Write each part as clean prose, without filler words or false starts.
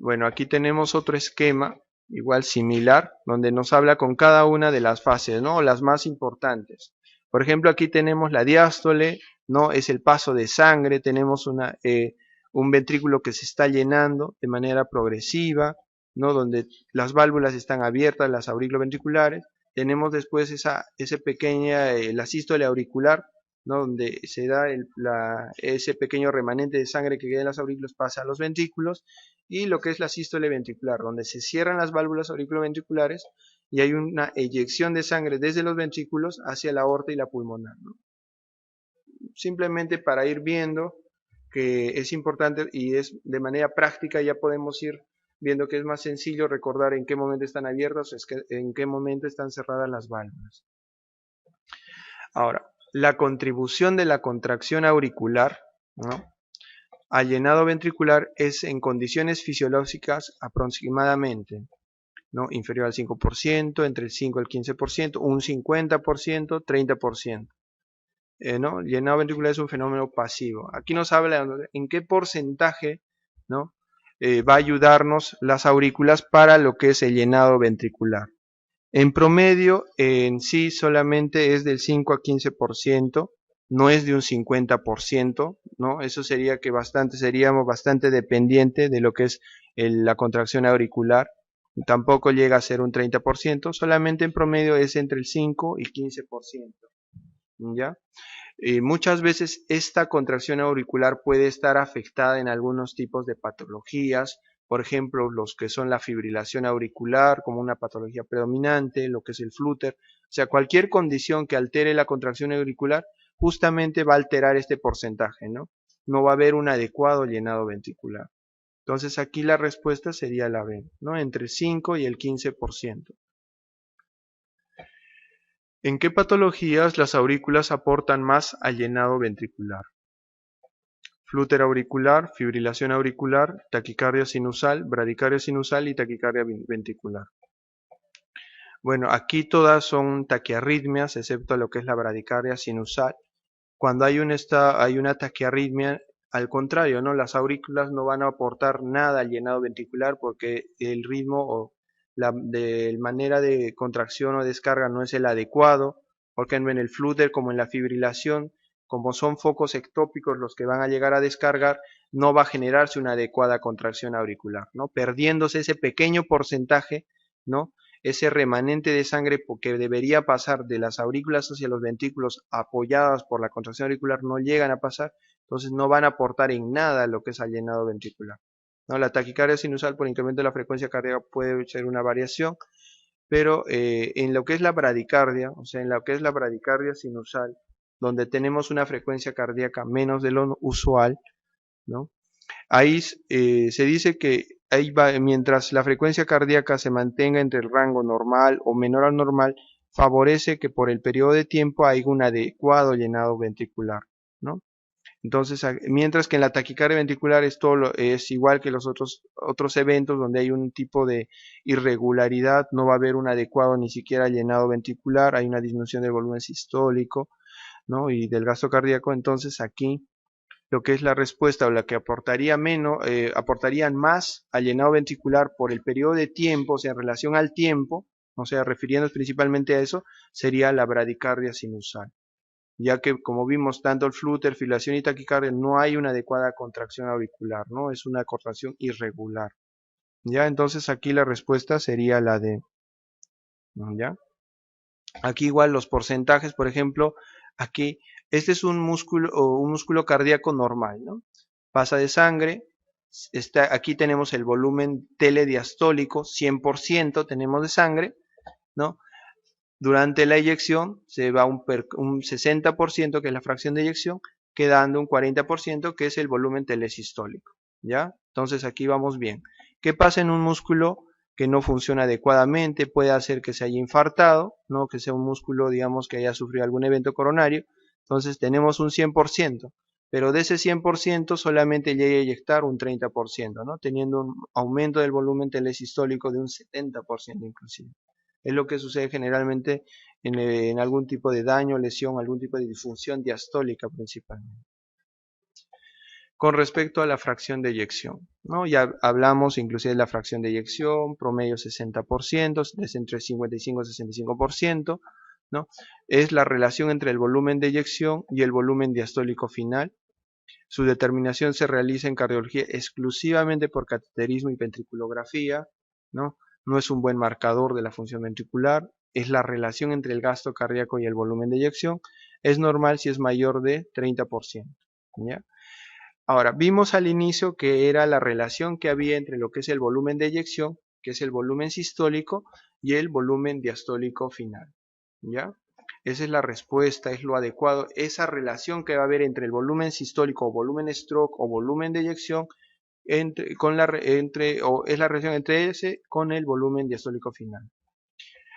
Bueno, aquí tenemos otro esquema, igual similar, donde nos habla con cada una de las fases, ¿no? Las más importantes. Por ejemplo, aquí tenemos la diástole, ¿no? Es el paso de sangre, tenemos un ventrículo que se está llenando de manera progresiva, ¿no? Donde las válvulas están abiertas, las auriculoventriculares. Tenemos después esa pequeña, la sístole auricular, ¿no? Donde se da ese pequeño remanente de sangre que queda en las aurículas, pasa a los ventrículos, y lo que es la sístole ventricular, donde se cierran las válvulas auriculoventriculares y hay una eyección de sangre desde los ventrículos hacia la aorta y la pulmonar, ¿no? Simplemente para ir viendo que es importante y es de manera práctica, ya podemos ir viendo que es más sencillo recordar en qué momento están abiertas, en qué momento están cerradas las válvulas. Ahora, la contribución de la contracción auricular, ¿no?, al llenado ventricular es en condiciones fisiológicas aproximadamente, ¿no?, inferior al 5%, entre el 5 y el 15%, un 50%, 30%. ¿No? Llenado ventricular es un fenómeno pasivo. Aquí nos habla en qué porcentaje, ¿no?, va a ayudarnos las aurículas para lo que es el llenado ventricular. En promedio, en sí solamente es del 5 a 15%, no es de un 50%, ¿no? Eso sería que seríamos bastante dependientes de lo que es la contracción auricular. Tampoco llega a ser un 30%, solamente en promedio es entre el 5 y 15%, ¿ya? Muchas veces esta contracción auricular puede estar afectada en algunos tipos de patologías, por ejemplo, los que son la fibrilación auricular como una patología predominante, lo que es el flúter, o sea, cualquier condición que altere la contracción auricular justamente va a alterar este porcentaje, ¿no? No va a haber un adecuado llenado ventricular. Entonces aquí la respuesta sería la B, ¿no? Entre el 5 y el 15%. ¿En qué patologías las aurículas aportan más al llenado ventricular? Flúter auricular, fibrilación auricular, taquicardia sinusal, bradicardia sinusal y taquicardia ventricular. Bueno, aquí todas son taquiarritmias, excepto lo que es la bradicardia sinusal. Cuando hay una taquiarritmia, al contrario, ¿no?, las aurículas no van a aportar nada al llenado ventricular porque el ritmo o la manera de contracción o descarga no es el adecuado, porque en el flúter como en la fibrilación, como son focos ectópicos los que van a llegar a descargar, no va a generarse una adecuada contracción auricular, ¿no?, perdiéndose ese pequeño porcentaje, ¿no?, ese remanente de sangre que debería pasar de las aurículas hacia los ventrículos apoyadas por la contracción auricular no llegan a pasar, entonces no van a aportar en nada lo que es al llenado ventricular, ¿no? La taquicardia sinusal por incremento de la frecuencia cardíaca puede ser una variación, pero en lo que es la bradicardia, o sea, en lo que es la bradicardia sinusal, donde tenemos una frecuencia cardíaca menos de lo usual, ¿no?, ahí se dice que ahí va, mientras la frecuencia cardíaca se mantenga entre el rango normal o menor al normal, favorece que por el periodo de tiempo haya un adecuado llenado ventricular, ¿no? Entonces, mientras que en la taquicardia ventricular es igual que los otros eventos donde hay un tipo de irregularidad, no va a haber un adecuado ni siquiera llenado ventricular, hay una disminución del volumen sistólico, ¿no?, y del gasto cardíaco. Entonces aquí lo que es la respuesta o la que aportarían más al llenado ventricular por el periodo de tiempo, o sea, en relación al tiempo, o sea, refiriéndonos principalmente a eso, sería la bradicardia sinusal, ya que como vimos tanto el flúter, fibrilación y taquicardia no hay una adecuada contracción auricular, ¿no?, es una contracción irregular, ¿ya? Entonces aquí la respuesta sería la D, ¿ya? Aquí igual los porcentajes, por ejemplo, aquí este es un músculo cardíaco normal, ¿no? Pasa de sangre, aquí tenemos el volumen telediastólico, 100% tenemos de sangre, ¿no? Durante la eyección se va un 60%, que es la fracción de eyección, quedando un 40%, que es el volumen telesistólico, ¿ya? Entonces aquí vamos bien. ¿Qué pasa en un músculo que no funciona adecuadamente? Puede hacer que se haya infartado, ¿no?, que sea un músculo, digamos, que haya sufrido algún evento coronario. Entonces tenemos un 100%, pero de ese 100% solamente llega a eyectar un 30%, ¿no?, teniendo un aumento del volumen telesistólico de un 70% inclusive. Es lo que sucede generalmente en algún tipo de daño, lesión, algún tipo de disfunción diastólica principalmente. con respecto a la fracción de eyección, ¿no? Ya hablamos inclusive de la fracción de eyección, promedio 60%, es entre 55 y 65%, ¿no? Es la relación entre el volumen de eyección y el volumen diastólico final. Su determinación se realiza en cardiología exclusivamente por cateterismo y ventriculografía, ¿no? No es un buen marcador de la función ventricular, es la relación entre el gasto cardíaco y el volumen de eyección, es normal si es mayor de 30%, ¿ya? Ahora, vimos al inicio que era la relación que había entre lo que es el volumen de eyección, que es el volumen sistólico, y el volumen diastólico final, ¿ya? Esa es la respuesta, es lo adecuado, esa relación que va a haber entre el volumen sistólico o volumen stroke o volumen de eyección, es la relación entre ese con el volumen diastólico final.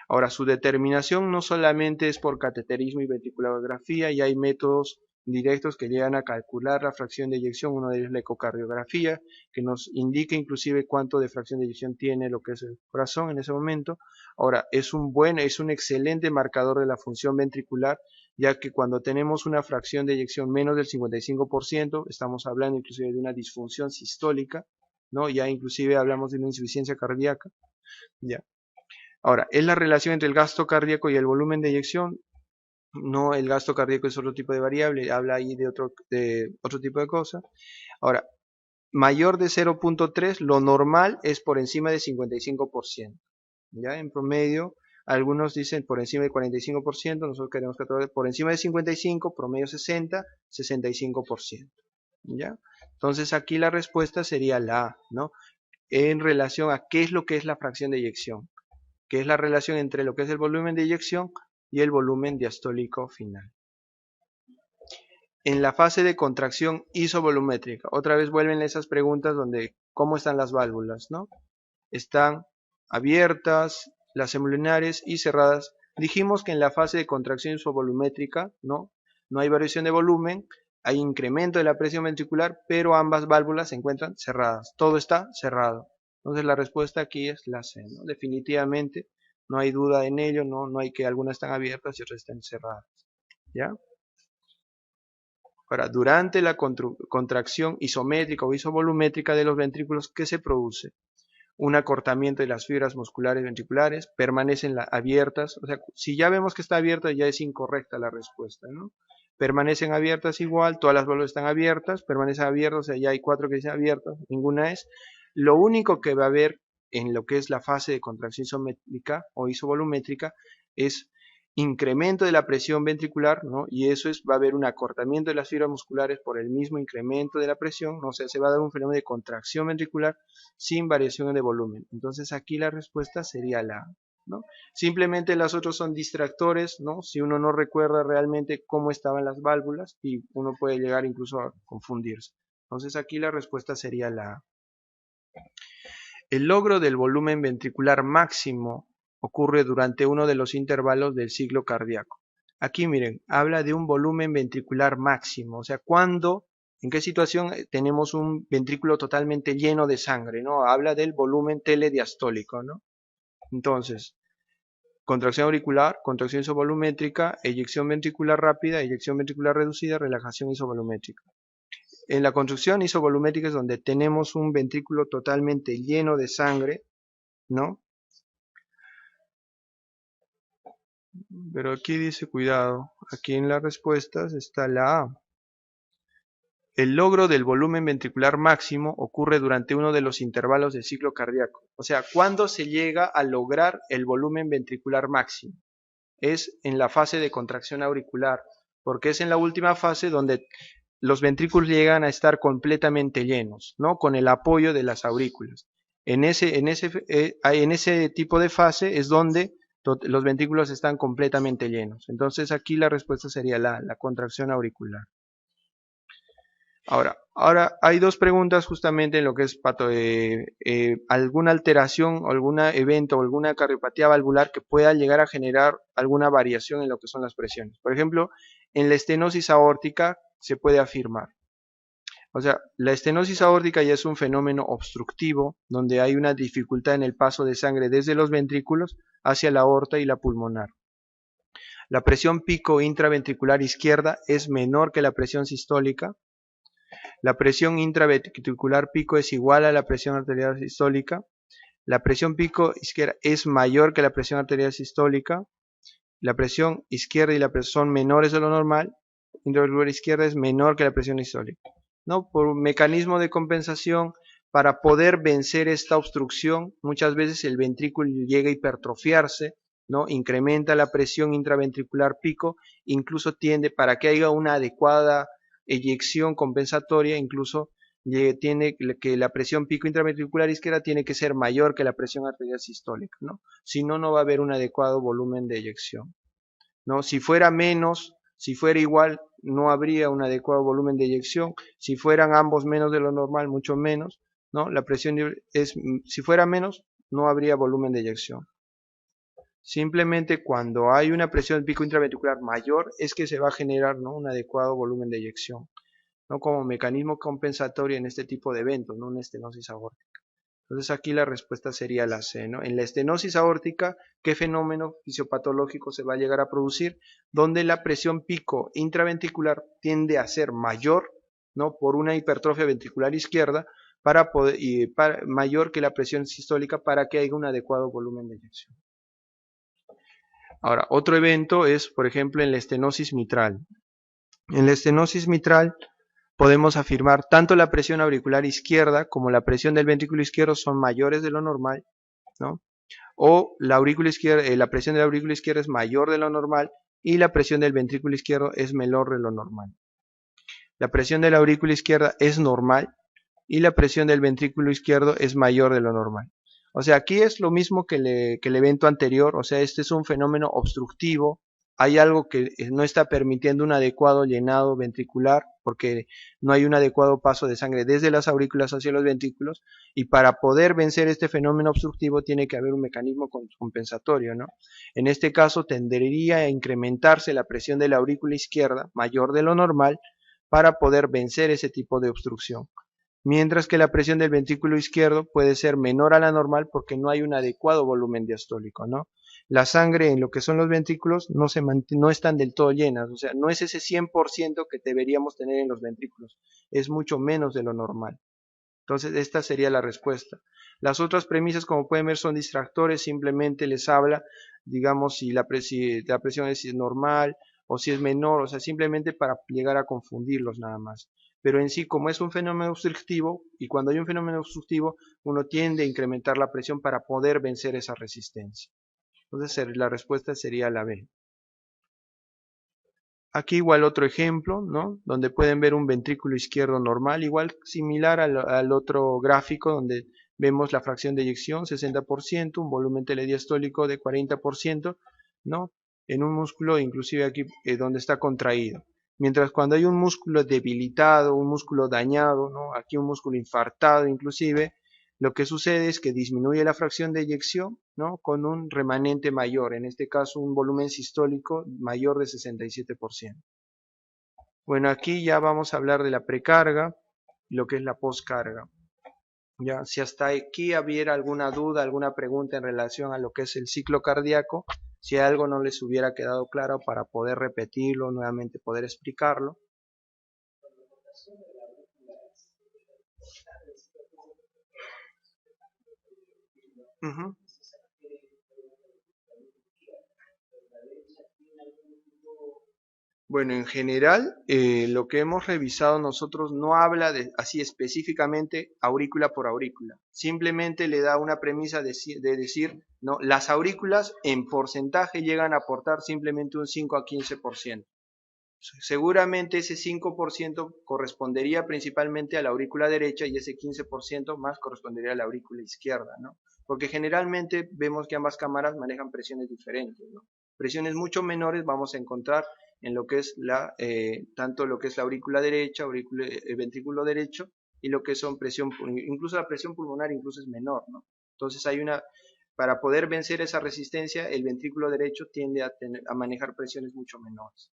Ahora, su determinación no solamente es por cateterismo y ventriculografía, y hay métodos directos que llegan a calcular la fracción de eyección. Uno de ellos es la ecocardiografía, que nos indica inclusive cuánto de fracción de eyección tiene lo que es el corazón en ese momento. Ahora, es un excelente marcador de la función ventricular, ya que cuando tenemos una fracción de eyección menos del 55%, estamos hablando inclusive de una disfunción sistólica, ¿no? Ya inclusive hablamos de una insuficiencia cardíaca, ¿ya? Ahora, ¿es la relación entre el gasto cardíaco y el volumen de eyección? No, el gasto cardíaco es otro tipo de variable, habla ahí de otro tipo de cosa. Ahora, mayor de 0.3, lo normal es por encima de 55%. ¿Ya? En promedio, algunos dicen por encima del 45%, nosotros queremos que por encima de 55, promedio 60, 65%. ¿Ya? Entonces aquí la respuesta sería la A, ¿no? En relación a qué es lo que es la fracción de eyección, que es la relación entre lo que es el volumen de eyección y el volumen diastólico final. En la fase de contracción isovolumétrica, otra vez vuelven esas preguntas donde cómo están las válvulas, ¿no? Están abiertas, las semolunares y cerradas. Dijimos que en la fase de contracción isovolumétrica, ¿no? No hay variación de volumen, hay incremento de la presión ventricular, pero ambas válvulas se encuentran cerradas. Todo está cerrado. Entonces la respuesta aquí es la C, ¿no? Definitivamente no hay duda en ello, no hay que algunas están abiertas y otras están cerradas, ¿ya? Ahora, durante la contracción isométrica o isovolumétrica de los ventrículos, ¿qué se produce? Un acortamiento de las fibras musculares ventriculares, permanecen abiertas, o sea, si ya vemos que está abierta ya es incorrecta la respuesta, ¿no? Permanecen abiertas igual, todas las válvulas están abiertas, permanecen abiertas, o sea, ya hay 4 que dicen abiertas, ninguna es. Lo único que va a haber en lo que es la fase de contracción isométrica o isovolumétrica es incremento de la presión ventricular, ¿no? Y eso va a haber un acortamiento de las fibras musculares por el mismo incremento de la presión, ¿no? O sea, se va a dar un fenómeno de contracción ventricular sin variación de volumen. Entonces aquí la respuesta sería la A, ¿no? Simplemente las otras son distractores, ¿no? Si uno no recuerda realmente cómo estaban las válvulas, y uno puede llegar incluso a confundirse. Entonces aquí la respuesta sería la A. El logro del volumen ventricular máximo ocurre durante uno de los intervalos del ciclo cardíaco. Aquí miren, habla de un volumen ventricular máximo, o sea, en qué situación tenemos un ventrículo totalmente lleno de sangre, ¿no? Habla del volumen telediastólico, ¿no? Entonces, contracción auricular, contracción isovolumétrica, eyección ventricular rápida, eyección ventricular reducida, relajación isovolumétrica. En la contracción isovolumétrica es donde tenemos un ventrículo totalmente lleno de sangre, ¿no? Pero aquí dice, cuidado, aquí en las respuestas está la A. El logro del volumen ventricular máximo ocurre durante uno de los intervalos del ciclo cardíaco. O sea, ¿cuándo se llega a lograr el volumen ventricular máximo? Es en la fase de contracción auricular, porque es en la última fase donde los ventrículos llegan a estar completamente llenos, ¿no? Con el apoyo de las aurículas. En ese tipo de fase es donde los ventrículos están completamente llenos. Entonces aquí la respuesta sería la contracción auricular. Ahora hay dos preguntas justamente en lo que es alguna alteración, algún evento o alguna cardiopatía valvular que pueda llegar a generar alguna variación en lo que son las presiones. Por ejemplo, en la estenosis aórtica se puede afirmar. O sea, la estenosis aórtica ya es un fenómeno obstructivo donde hay una dificultad en el paso de sangre desde los ventrículos hacia la aorta y la pulmonar. La presión pico intraventricular izquierda es menor que la presión sistólica. La presión intraventricular pico es igual a la presión arterial sistólica. La presión pico izquierda es mayor que la presión arterial sistólica. La presión izquierda y la presión son menores de lo normal. Intraventricular izquierda es menor que la presión sistólica, ¿no? Por un mecanismo de compensación, para poder vencer esta obstrucción, muchas veces el ventrículo llega a hipertrofiarse, ¿no? Incrementa la presión intraventricular pico, incluso tiende, para que haya una adecuada eyección compensatoria, incluso tiene que la presión pico intraventricular izquierda tiene que ser mayor que la presión arterial sistólica, ¿no? Si no, no va a haber un adecuado volumen de eyección, ¿no? Si fuera menos, si fuera igual, no habría un adecuado volumen de eyección. Si fueran ambos menos de lo normal, mucho menos, ¿no? La presión si fuera menos, no habría volumen de eyección. Simplemente cuando hay una presión pico intraventricular mayor es que se va a generar, ¿no?, un adecuado volumen de eyección, ¿no?, como mecanismo compensatorio en este tipo de eventos, ¿no?, una estenosis aórtica. Entonces aquí la respuesta sería la C, ¿no? En la estenosis aórtica, ¿qué fenómeno fisiopatológico se va a llegar a producir? Donde la presión pico intraventricular tiende a ser mayor, ¿no?, por una hipertrofia ventricular izquierda, mayor que la presión sistólica, para que haya un adecuado volumen de eyección. Ahora, otro evento es, por ejemplo, en la estenosis mitral. En la estenosis mitral podemos afirmar tanto la presión auricular izquierda como la presión del ventrículo izquierdo son mayores de lo normal, ¿no? O la presión de la aurícula izquierda es mayor de lo normal y la presión del ventrículo izquierdo es menor de lo normal. La presión de la aurícula izquierda es normal y la presión del ventrículo izquierdo es mayor de lo normal. O sea, aquí es lo mismo que el evento anterior, o sea, este es un fenómeno obstructivo, hay algo que no está permitiendo un adecuado llenado ventricular, porque no hay un adecuado paso de sangre desde las aurículas hacia los ventrículos, y para poder vencer este fenómeno obstructivo tiene que haber un mecanismo compensatorio, ¿no? En este caso tendería a incrementarse la presión de la aurícula izquierda, mayor de lo normal, para poder vencer ese tipo de obstrucción. Mientras que la presión del ventrículo izquierdo puede ser menor a la normal porque no hay un adecuado volumen diastólico, ¿no? La sangre en lo que son los ventrículos no están del todo llenas, o sea, no es ese 100% que deberíamos tener en los ventrículos, es mucho menos de lo normal. Entonces, esta sería la respuesta. Las otras premisas, como pueden ver, son distractores, simplemente les habla, digamos, si la presión es normal o si es menor, o sea, simplemente para llegar a confundirlos nada más. Pero en sí, como es un fenómeno obstructivo, y cuando hay un fenómeno obstructivo, uno tiende a incrementar la presión para poder vencer esa resistencia. Entonces, la respuesta sería la B. Aquí igual otro ejemplo, ¿no?, donde pueden ver un ventrículo izquierdo normal, igual similar al otro gráfico donde vemos la fracción de eyección 60%, un volumen telediastólico de 40%, ¿no?, en un músculo inclusive aquí donde está contraído. Mientras cuando hay un músculo debilitado, un músculo dañado, ¿no?, aquí un músculo infartado inclusive, lo que sucede es que disminuye la fracción de eyección, ¿no?, con un remanente mayor, en este caso un volumen sistólico mayor de 67%. Bueno, aquí ya vamos a hablar de la precarga y lo que es la poscarga. Ya, si hasta aquí hubiera alguna duda, alguna pregunta en relación a lo que es el ciclo cardíaco, si algo no les hubiera quedado claro, para poder repetirlo, nuevamente poder explicarlo. Uh-huh. Bueno, en general, lo que hemos revisado nosotros no habla de así específicamente aurícula por aurícula. Simplemente le da una premisa de decir, no, las aurículas en porcentaje llegan a aportar simplemente un 5 a 15%. Seguramente ese 5% correspondería principalmente a la aurícula derecha y ese 15% más correspondería a la aurícula izquierda, ¿no? Porque generalmente vemos que ambas cámaras manejan presiones diferentes, ¿no? Presiones mucho menores vamos a encontrar en lo que es tanto lo que es la aurícula derecha, ventrículo derecho, y lo que son incluso la presión pulmonar incluso es menor, ¿no? Entonces para poder vencer esa resistencia, el ventrículo derecho tiende a manejar presiones mucho menores.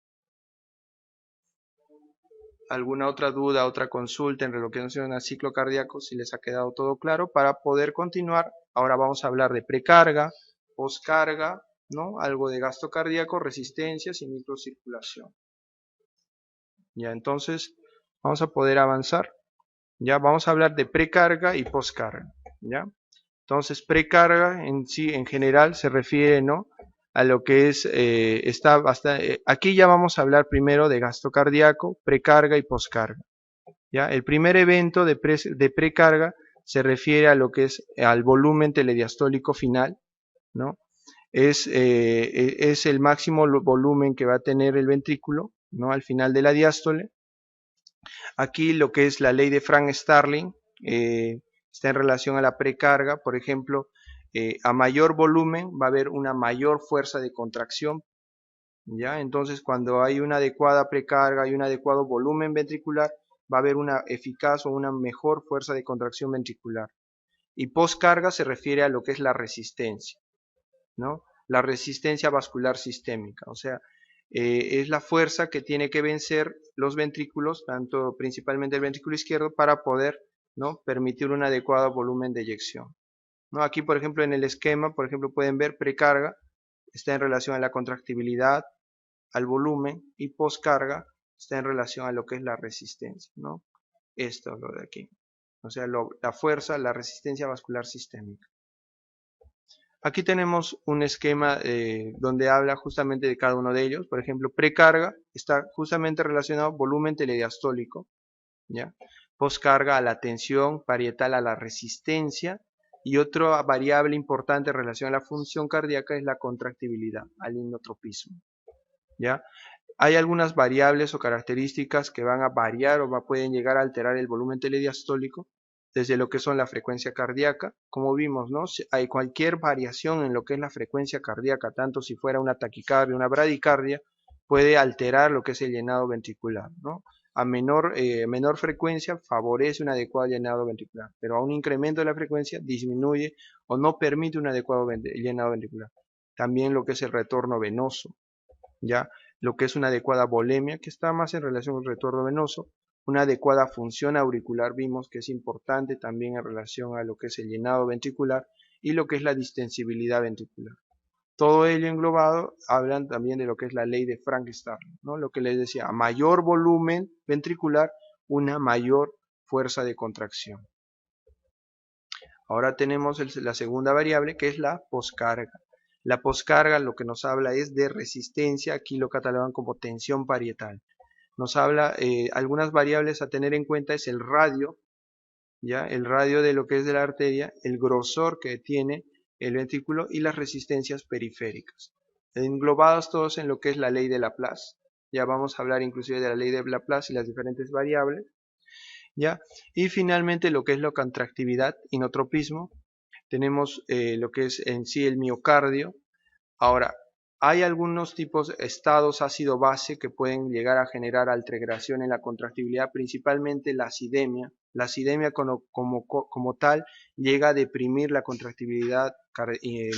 ¿Alguna otra duda, otra consulta en relación al ciclo cardíaco? Si les ha quedado todo claro, para poder continuar, ahora vamos a hablar de precarga, poscarga, ¿no?, algo de gasto cardíaco, resistencias y microcirculación. Ya, entonces vamos a poder avanzar. Ya vamos a hablar de precarga y poscarga, ¿ya? Entonces, precarga en sí, en general, se refiere, ¿no?, a lo que es, aquí ya vamos a hablar primero de gasto cardíaco, precarga y poscarga, ¿ya? El primer evento de precarga se refiere a lo que es al volumen telediastólico final, ¿no? Es el máximo volumen que va a tener el ventrículo, ¿no?, al final de la diástole. Aquí lo que es la ley de Frank-Starling está en relación a la precarga. Por ejemplo, a mayor volumen va a haber una mayor fuerza de contracción, ¿ya? Entonces, cuando hay una adecuada precarga y un adecuado volumen ventricular, va a haber una eficaz o una mejor fuerza de contracción ventricular. Y poscarga se refiere a lo que es la resistencia, ¿no? La resistencia vascular sistémica, o sea, es la fuerza que tiene que vencer los ventrículos, principalmente el ventrículo izquierdo, para poder, ¿no?, permitir un adecuado volumen de eyección, ¿no? Aquí, por ejemplo, en el esquema, por ejemplo, pueden ver precarga está en relación a la contractibilidad, al volumen, y poscarga está en relación a lo que es la resistencia, ¿no? Esto es lo de aquí, o sea, la fuerza, la resistencia vascular sistémica. Aquí tenemos un esquema donde habla justamente de cada uno de ellos. Por ejemplo, precarga está justamente relacionado al volumen telediastólico, ¿ya? Poscarga a la tensión, parietal a la resistencia, y otra variable importante en relación a la función cardíaca es la contractibilidad, al inotropismo, ¿ya? Hay algunas variables o características que van a variar o pueden llegar a alterar el volumen telediastólico, desde lo que son la frecuencia cardíaca, como vimos, ¿no? Si hay cualquier variación en lo que es la frecuencia cardíaca, tanto si fuera una taquicardia, una bradicardia, puede alterar lo que es el llenado ventricular, ¿no? A menor frecuencia favorece un adecuado llenado ventricular, pero a un incremento de la frecuencia disminuye o no permite un adecuado llenado ventricular. También lo que es el retorno venoso, ¿ya? Lo que es una adecuada volemia, que está más en relación con el retorno venoso, una adecuada función auricular, vimos que es importante también en relación a lo que es el llenado ventricular, y lo que es la distensibilidad ventricular. Todo ello englobado hablan también de lo que es la ley de Frank-Starling, ¿no? Lo que les decía, a mayor volumen ventricular, una mayor fuerza de contracción. Ahora tenemos la segunda variable, que es la poscarga. La poscarga lo que nos habla es de resistencia, aquí lo catalogan como tensión parietal. Nos habla, algunas variables a tener en cuenta es el radio, ¿ya? El radio de lo que es de la arteria, el grosor que tiene el ventrículo y las resistencias periféricas. Englobados todos en lo que es la ley de Laplace. Ya vamos a hablar inclusive de la ley de Laplace y las diferentes variables, ¿ya? Y finalmente lo que es la contractividad, inotropismo. Tenemos lo que es en sí el miocardio. Ahora, hay algunos tipos de estados ácido-base que pueden llegar a generar alteración en la contractibilidad, principalmente la acidemia. La acidemia como tal llega a deprimir la contractibilidad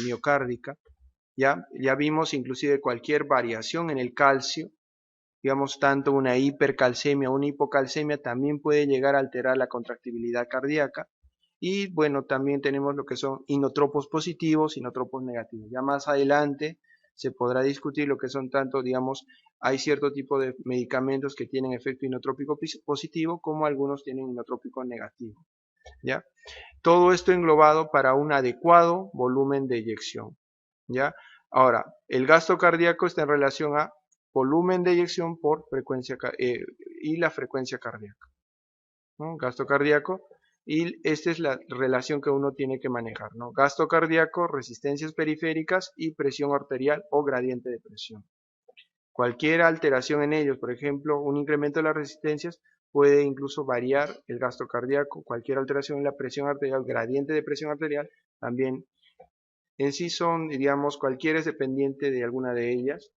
miocárdica. Ya vimos inclusive cualquier variación en el calcio, digamos tanto una hipercalcemia o una hipocalcemia también puede llegar a alterar la contractibilidad cardíaca. Y bueno, también tenemos lo que son inotropos positivos, inotropos negativos. Ya más adelante se podrá discutir lo que son tanto, digamos, hay cierto tipo de medicamentos que tienen efecto inotrópico positivo, como algunos tienen inotrópico negativo, ¿ya? Todo esto englobado para un adecuado volumen de eyección, ¿ya? Ahora, el gasto cardíaco está en relación a volumen de eyección por frecuencia y la frecuencia cardíaca, ¿no? Gasto cardíaco, y esta es la relación que uno tiene que manejar, ¿no? Gasto cardíaco, resistencias periféricas y presión arterial o gradiente de presión. Cualquier alteración en ellos, por ejemplo, un incremento de las resistencias, puede incluso variar el gasto cardíaco. Cualquier alteración en la presión arterial, gradiente de presión arterial, también en sí son, digamos, cualquiera es dependiente de alguna de ellas,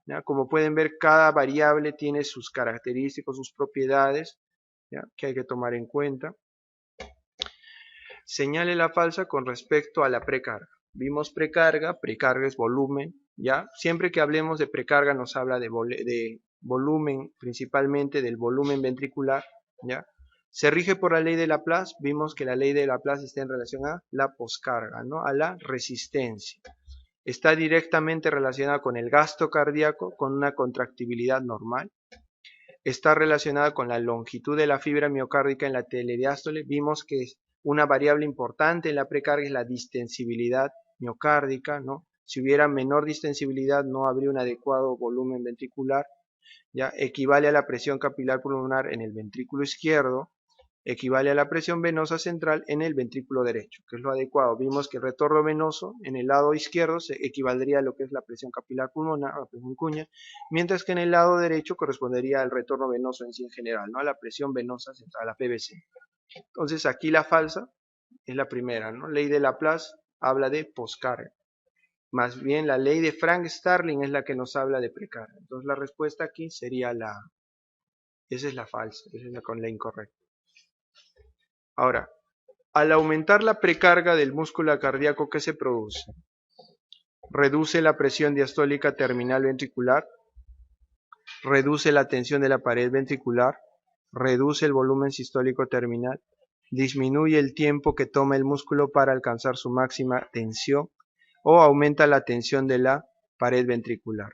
¿ya? Como pueden ver, cada variable tiene sus características, sus propiedades, ¿ya?, que hay que tomar en cuenta. Señale la falsa con respecto a la precarga. Vimos precarga es volumen, ¿ya? Siempre que hablemos de precarga nos habla de volumen, principalmente del volumen ventricular, ¿ya? Se rige por la ley de Laplace. Vimos que la ley de Laplace está en relación a la poscarga, ¿no?, a la resistencia. Está directamente relacionada con el gasto cardíaco, con una contractibilidad normal. está relacionada con la longitud de la fibra miocárdica en la telediástole. Vimos que una variable importante en la precarga es la distensibilidad miocárdica, ¿no? Si hubiera menor distensibilidad no habría un adecuado volumen ventricular, ¿ya? Equivale a la presión capilar pulmonar en el ventrículo izquierdo, equivale a la presión venosa central en el ventrículo derecho, que es lo adecuado. Vimos que el retorno venoso en el lado izquierdo se equivaldría a lo que es la presión capilar pulmonar, la presión cuña, mientras que en el lado derecho correspondería al retorno venoso en sí en general, ¿no? A la presión venosa central, a la PVC. Entonces aquí la falsa es la primera, ¿no? Ley de Laplace habla de poscarga. Más bien la ley de Frank-Starling es la que nos habla de precarga. Entonces la respuesta aquí sería esa es la falsa, esa es la incorrecta. Ahora, al aumentar la precarga del músculo cardíaco, ¿qué se produce? Reduce la presión diastólica terminal ventricular, reduce la tensión de la pared ventricular, reduce el volumen sistólico terminal, disminuye el tiempo que toma el músculo para alcanzar su máxima tensión o aumenta la tensión de la pared ventricular.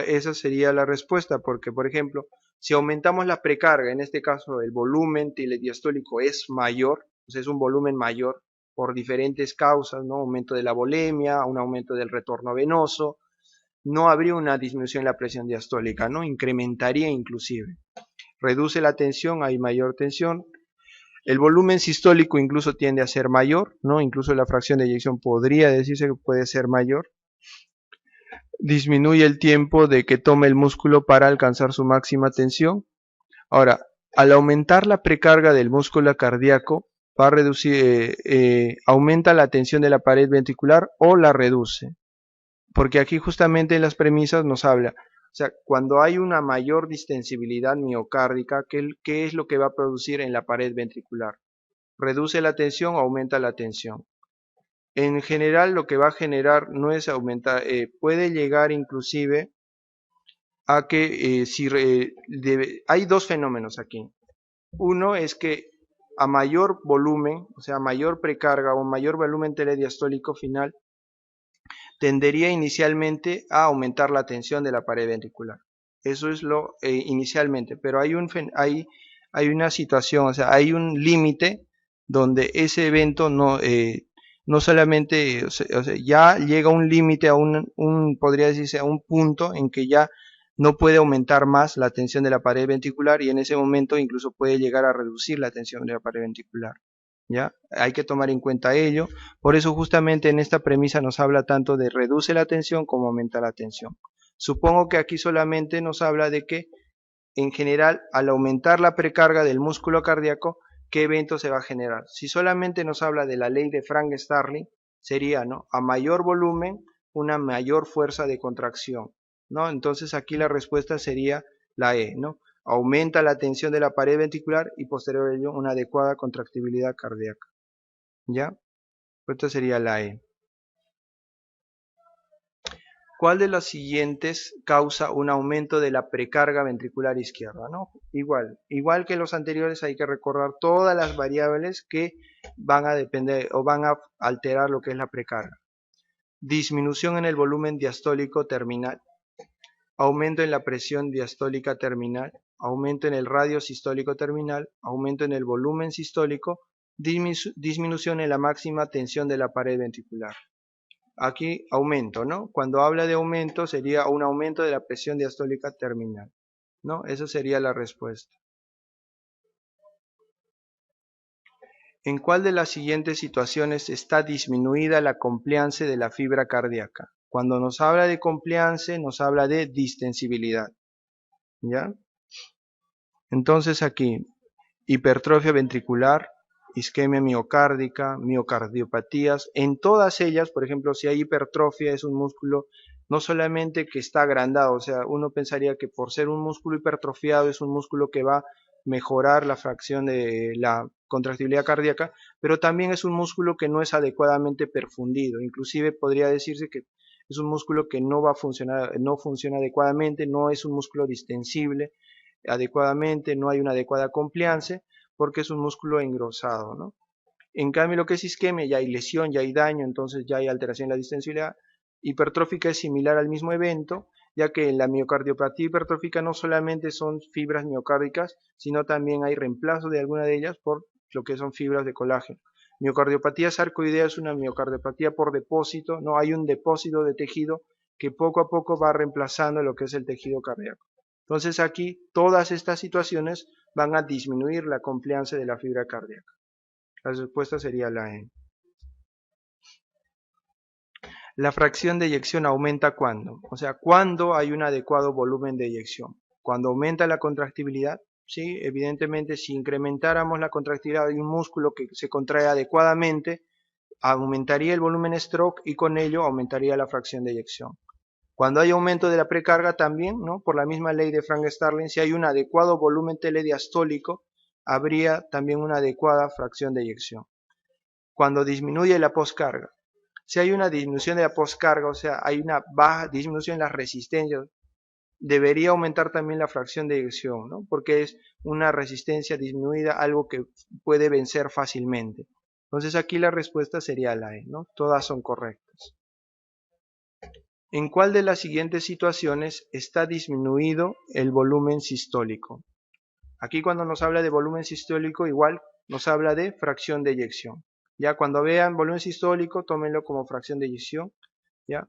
Esa sería la respuesta, porque por ejemplo, si aumentamos la precarga, en este caso el volumen telediastólico es mayor, pues es un volumen mayor por diferentes causas, ¿no? Aumento de la volemia, un aumento del retorno venoso, no habría una disminución en la presión diastólica, ¿no? Incrementaría inclusive. Reduce la tensión, hay mayor tensión. El volumen sistólico incluso tiende a ser mayor, ¿no? Incluso la fracción de eyección podría decirse que puede ser mayor. Disminuye el tiempo de que toma el músculo para alcanzar su máxima tensión. Ahora, al aumentar la precarga del músculo cardíaco, va a reducir, aumenta la tensión de la pared ventricular o la reduce. Porque aquí justamente en las premisas nos habla, o sea, cuando hay una mayor distensibilidad miocárdica, ¿qué es lo que va a producir en la pared ventricular? Reduce la tensión o aumenta la tensión. En general lo que va a generar no es aumentar, puede llegar inclusive a que hay dos fenómenos aquí. Uno es que a mayor volumen, o sea, mayor precarga o mayor volumen telediastólico final, tendería inicialmente a aumentar la tensión de la pared ventricular. Eso es lo inicialmente, pero hay una situación, o sea, hay un límite donde ese evento no solamente, o sea, ya llega un límite a podría decirse, a un punto en que ya no puede aumentar más la tensión de la pared ventricular y en ese momento incluso puede llegar a reducir la tensión de la pared ventricular. ¿Ya? Hay que tomar en cuenta ello. Por eso justamente en esta premisa nos habla tanto de reduce la tensión como aumenta la tensión. Supongo que aquí solamente nos habla de que en general al aumentar la precarga del músculo cardíaco, ¿qué evento se va a generar? Si solamente nos habla de la ley de Frank-Starling, sería, ¿no? A mayor volumen, una mayor fuerza de contracción, ¿no? Entonces aquí la respuesta sería la E, ¿no? Aumenta la tensión de la pared ventricular y posterior a ello una adecuada contractibilidad cardíaca. ¿Ya? Esta sería la E. ¿Cuál de las siguientes causa un aumento de la precarga ventricular izquierda? ¿No? Igual que los anteriores hay que recordar todas las variables que van a depender o van a alterar lo que es la precarga. Disminución en el volumen diastólico terminal, aumento en la presión diastólica terminal, aumento en el radio sistólico terminal, aumento en el volumen sistólico, disminución en la máxima tensión de la pared ventricular. Aquí aumento, ¿no? Cuando habla de aumento sería un aumento de la presión diastólica terminal, ¿no? Esa sería la respuesta. ¿En cuál de las siguientes situaciones está disminuida la compliance de la fibra cardíaca? Cuando nos habla de compliance, nos habla de distensibilidad, ¿ya? Entonces aquí, hipertrofia ventricular, isquemia miocárdica, miocardiopatías, en todas ellas, por ejemplo, si hay hipertrofia es un músculo no solamente que está agrandado, o sea, uno pensaría que por ser un músculo hipertrofiado es un músculo que va a mejorar la fracción de la contractibilidad cardíaca, pero también es un músculo que no es adecuadamente perfundido, inclusive podría decirse que es un músculo que no va a funcionar, no funciona adecuadamente, no es un músculo distensible adecuadamente, no hay una adecuada compliance, porque es un músculo engrosado, ¿no? En cambio, lo que es isquemia, ya hay lesión, ya hay daño, entonces ya hay alteración en la distensibilidad. Hipertrófica es similar al mismo evento, ya que en la miocardiopatía hipertrófica no solamente son fibras miocárdicas, sino también hay reemplazo de alguna de ellas por lo que son fibras de colágeno. Miocardiopatía sarcoidea es una miocardiopatía por depósito, no hay un depósito de tejido que poco a poco va reemplazando lo que es el tejido cardíaco. Entonces aquí todas estas situaciones van a disminuir la compliance de la fibra cardíaca. La respuesta sería la E. La fracción de eyección aumenta cuando, o sea, cuando hay un adecuado volumen de eyección. Cuando aumenta la contractibilidad, sí, evidentemente si incrementáramos la contractibilidad de un músculo que se contrae adecuadamente, aumentaría el volumen stroke y con ello aumentaría la fracción de eyección. Cuando hay aumento de la precarga también, ¿no? Por la misma ley de Frank-Starling, si hay un adecuado volumen telediastólico, habría también una adecuada fracción de eyección. Cuando disminuye la poscarga, si hay una disminución de la poscarga, o sea, hay una baja disminución en las resistencias, debería aumentar también la fracción de eyección, ¿no? Porque es una resistencia disminuida, algo que puede vencer fácilmente. Entonces aquí la respuesta sería la E, ¿no? Todas son correctas. ¿En cuál de las siguientes situaciones está disminuido el volumen sistólico? Aquí cuando nos habla de volumen sistólico, igual nos habla de fracción de eyección. Ya cuando vean volumen sistólico, tómenlo como fracción de eyección. ¿Ya?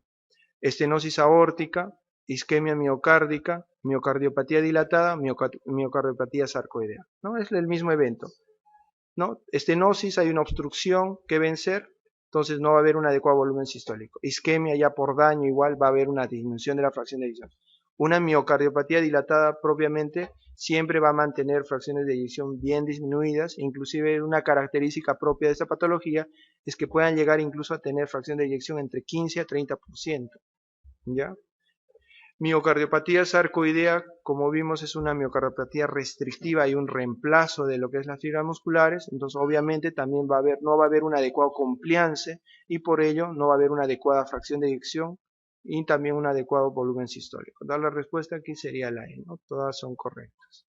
Estenosis aórtica, isquemia miocárdica, miocardiopatía dilatada, miocardiopatía sarcoidea. ¿No? Es el mismo evento. ¿No? Estenosis, hay una obstrucción que vencer, entonces no va a haber un adecuado volumen sistólico. Isquemia ya por daño igual va a haber una disminución de la fracción de eyección. Una miocardiopatía dilatada propiamente siempre va a mantener fracciones de eyección bien disminuidas, inclusive una característica propia de esta patología es que puedan llegar incluso a tener fracción de eyección entre 15 a 30%. ¿Ya? Miocardiopatía sarcoidea, como vimos, es una miocardiopatía restrictiva y un reemplazo de lo que es las fibras musculares, entonces obviamente también no va a haber un adecuado compliance y por ello no va a haber una adecuada fracción de eyección y también un adecuado volumen sistólico. La respuesta aquí sería la E, ¿no? Todas son correctas.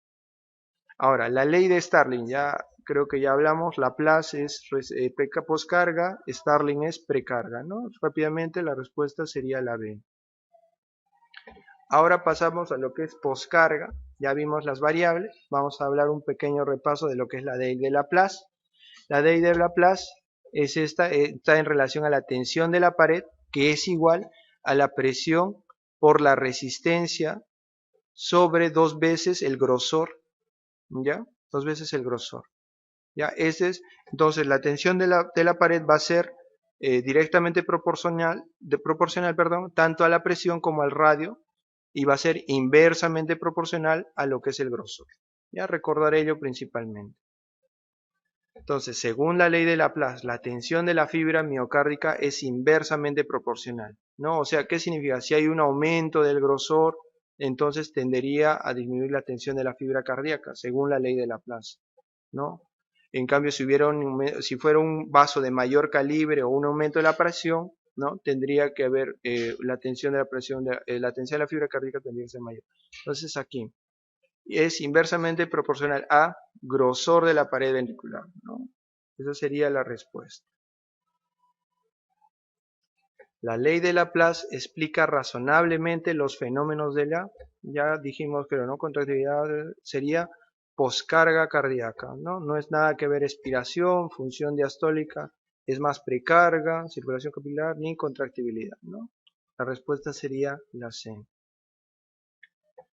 Ahora, la ley de Starling, ya creo que ya hablamos, Laplace es poscarga, Starling es precarga, ¿no? Rápidamente la respuesta sería la B. Ahora pasamos a lo que es poscarga, ya vimos las variables, vamos a hablar un pequeño repaso de lo que es la ley de Laplace. La ley de Laplace es está en relación a la tensión de la pared, que es igual a la presión por la resistencia sobre 2 veces el grosor, ¿ya? 2 veces el grosor, ¿ya? Entonces la tensión de la pared va a ser directamente proporcional, tanto a la presión como al radio, y va a ser inversamente proporcional a lo que es el grosor. Ya recordar ello principalmente. Entonces, según la ley de Laplace, la tensión de la fibra miocárdica es inversamente proporcional, ¿no? O sea, ¿qué significa? Si hay un aumento del grosor, entonces tendería a disminuir la tensión de la fibra cardíaca, según la ley de Laplace, ¿no? En cambio, si fuera un vaso de mayor calibre o un aumento de la presión, ¿no? Tendría que haber la tensión de la presión, la tensión de la fibra cardíaca tendría que ser mayor. Entonces aquí es inversamente proporcional a grosor de la pared ventricular, ¿no? Esa sería la respuesta. La ley de Laplace explica razonablemente los fenómenos de ya dijimos que no contractilidad sería poscarga cardíaca, ¿no? No es nada que ver expiración, función diastólica, es más precarga, circulación capilar, ni contractibilidad, ¿no? La respuesta sería la C.